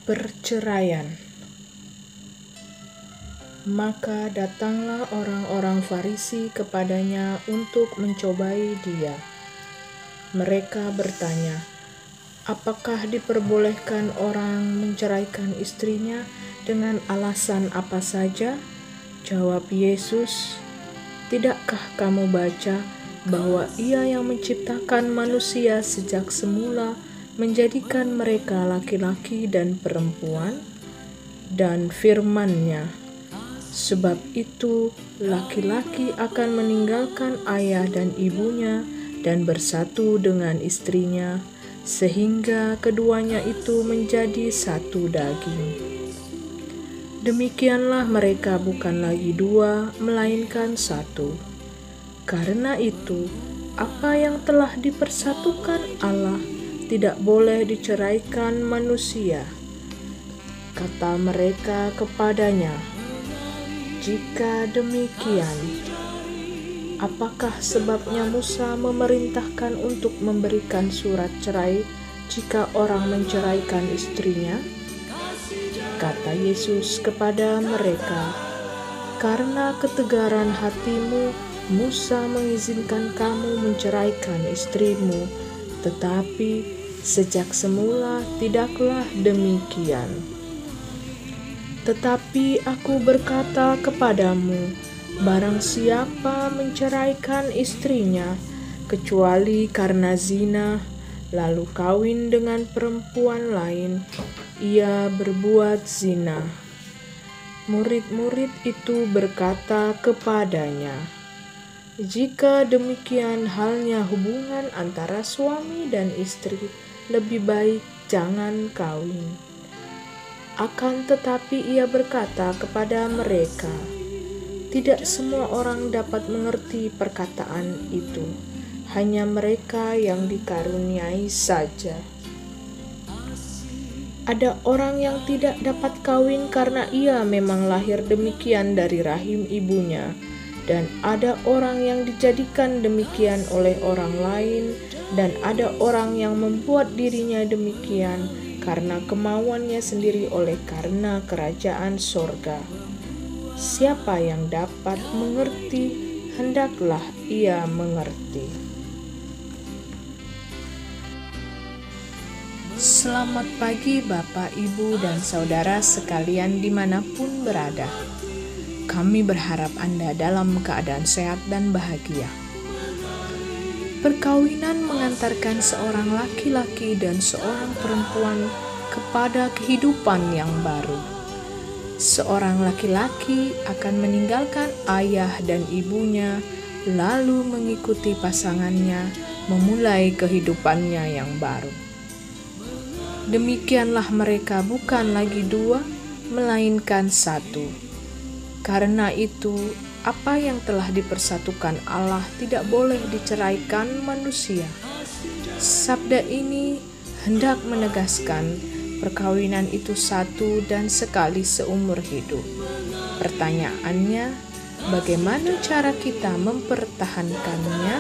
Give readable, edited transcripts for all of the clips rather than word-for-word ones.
Perceraian. Maka datanglah orang-orang Farisi kepadanya untuk mencobai dia. Mereka bertanya, apakah diperbolehkan orang menceraikan istrinya dengan alasan apa saja? Jawab Yesus, tidakkah kamu baca bahwa Ia yang menciptakan manusia sejak semula menjadikan mereka laki-laki dan perempuan? Dan firman-Nya, sebab itu laki-laki akan meninggalkan ayah dan ibunya dan bersatu dengan istrinya, sehingga keduanya itu menjadi satu daging. Demikianlah mereka bukan lagi dua, melainkan satu. Karena itu, apa yang telah dipersatukan Allah tidak boleh diceraikan manusia. Kata mereka kepadanya, jika demikian, apakah sebabnya Musa memerintahkan untuk memberikan surat cerai jika orang menceraikan istrinya? Kata Yesus kepada mereka, karena ketegaran hatimu, Musa mengizinkan kamu menceraikan istrimu, tetapi sejak semula tidaklah demikian. Tetapi aku berkata kepadamu, barang siapa menceraikan istrinya, kecuali karena zina, lalu kawin dengan perempuan lain, ia berbuat zina. Murid-murid itu berkata kepadanya, jika demikian halnya hubungan antara suami dan istri, lebih baik jangan kawin. Akan tetapi ia berkata kepada mereka, tidak semua orang dapat mengerti perkataan itu, hanya mereka yang dikaruniai saja. Ada orang yang tidak dapat kawin karena ia memang lahir demikian dari rahim ibunya, dan ada orang yang dijadikan demikian oleh orang lain, dan ada orang yang membuat dirinya demikian karena kemauannya sendiri oleh karena kerajaan sorga. Siapa yang dapat mengerti, hendaklah ia mengerti. Selamat pagi Bapak, Ibu, dan Saudara sekalian dimanapun berada. Kami berharap Anda dalam keadaan sehat dan bahagia. Perkawinan mengantarkan seorang laki-laki dan seorang perempuan kepada kehidupan yang baru. Seorang laki-laki akan meninggalkan ayah dan ibunya, lalu mengikuti pasangannya, memulai kehidupannya yang baru. Demikianlah mereka bukan lagi dua, melainkan satu. Karena itu, apa yang telah dipersatukan Allah tidak boleh diceraikan manusia. Sabda ini hendak menegaskan perkawinan itu satu dan sekali seumur hidup. Pertanyaannya, bagaimana cara kita mempertahankannya?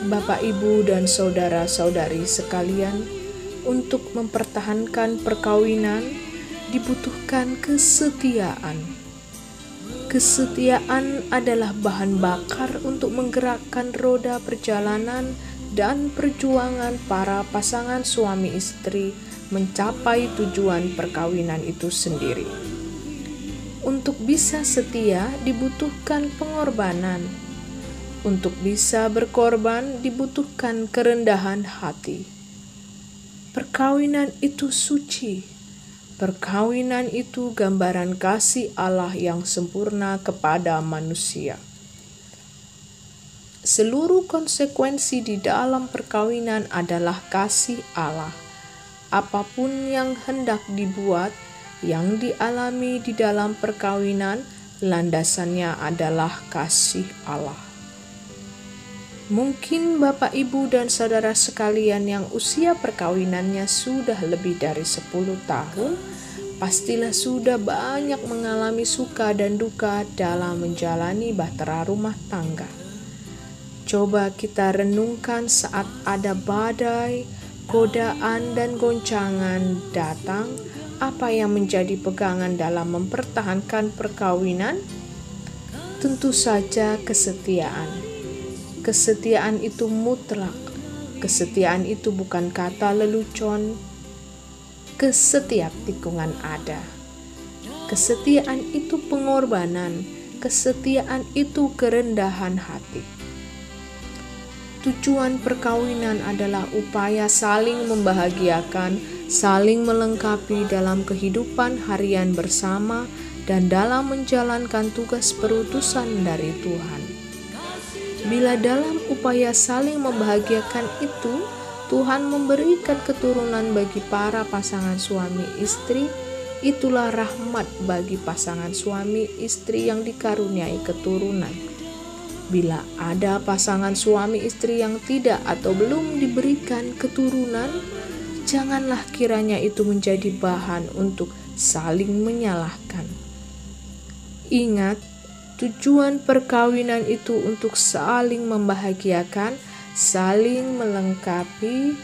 Bapak, Ibu, dan saudara-saudari sekalian, untuk mempertahankan perkawinan dibutuhkan kesetiaan. Kesetiaan adalah bahan bakar untuk menggerakkan roda perjalanan dan perjuangan para pasangan suami istri mencapai tujuan perkawinan itu sendiri. Untuk bisa setia dibutuhkan pengorbanan. Untuk bisa berkorban dibutuhkan kerendahan hati. Perkawinan itu suci. Perkawinan itu gambaran kasih Allah yang sempurna kepada manusia. Seluruh konsekuensi di dalam perkawinan adalah kasih Allah. Apapun yang hendak dibuat, yang dialami di dalam perkawinan, landasannya adalah kasih Allah. Mungkin Bapak, Ibu, dan saudara sekalian yang usia perkawinannya sudah lebih dari 10 tahun, pastilah sudah banyak mengalami suka dan duka dalam menjalani bahtera rumah tangga. Coba kita renungkan saat ada badai, godaan, dan goncangan datang, apa yang menjadi pegangan dalam mempertahankan perkawinan? Tentu saja kesetiaan. Kesetiaan itu mutlak. Kesetiaan itu bukan kata lelucon ke setiap tikungan ada. Kesetiaan itu pengorbanan. Kesetiaan itu kerendahan hati. Tujuan perkawinan adalah upaya saling membahagiakan, saling melengkapi dalam kehidupan harian bersama dan dalam menjalankan tugas perutusan dari Tuhan. Bila dalam upaya saling membahagiakan itu, Tuhan memberikan keturunan bagi para pasangan suami istri, itulah rahmat bagi pasangan suami istri yang dikaruniai keturunan. Bila ada pasangan suami istri yang tidak atau belum diberikan keturunan, janganlah kiranya itu menjadi bahan untuk saling menyalahkan. Ingat, tujuan perkawinan itu untuk saling membahagiakan, saling melengkapi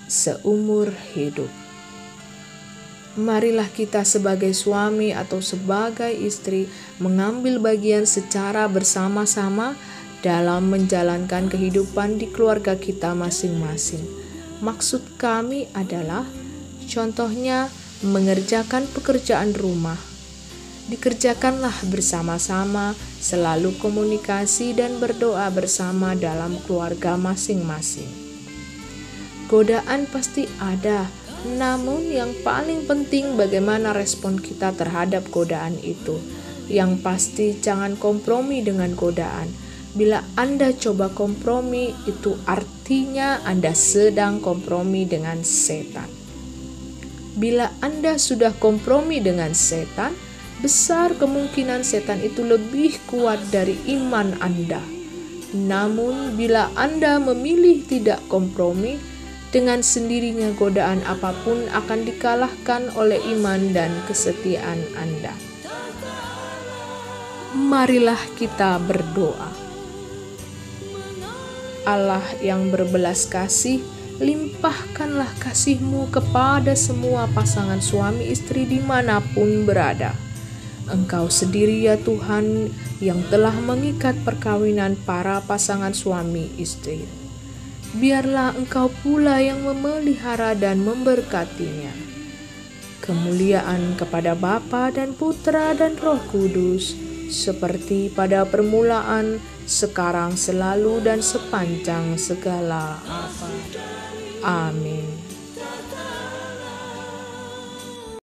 seumur hidup. Marilah kita sebagai suami atau sebagai istri mengambil bagian secara bersama-sama dalam menjalankan kehidupan di keluarga kita masing-masing. Maksud kami adalah, contohnya, mengerjakan pekerjaan rumah. Dikerjakanlah bersama-sama, selalu komunikasi dan berdoa bersama dalam keluarga masing-masing. Godaan pasti ada, namun yang paling penting bagaimana respon kita terhadap godaan itu. Yang pasti jangan kompromi dengan godaan. Bila Anda coba kompromi, itu artinya Anda sedang kompromi dengan setan. Bila Anda sudah kompromi dengan setan, besar kemungkinan setan itu lebih kuat dari iman Anda. Namun bila Anda memilih tidak kompromi, dengan sendirinya godaan apapun akan dikalahkan oleh iman dan kesetiaan Anda. Marilah kita berdoa. Allah yang berbelas kasih, limpahkanlah kasih-Mu kepada semua pasangan suami istri dimanapun berada. Engkau sendiri ya Tuhan yang telah mengikat perkawinan para pasangan suami istri. Biarlah Engkau pula yang memelihara dan memberkatinya. Kemuliaan kepada Bapa dan Putra dan Roh Kudus, seperti pada permulaan, sekarang, selalu, dan sepanjang segala abad. Amin.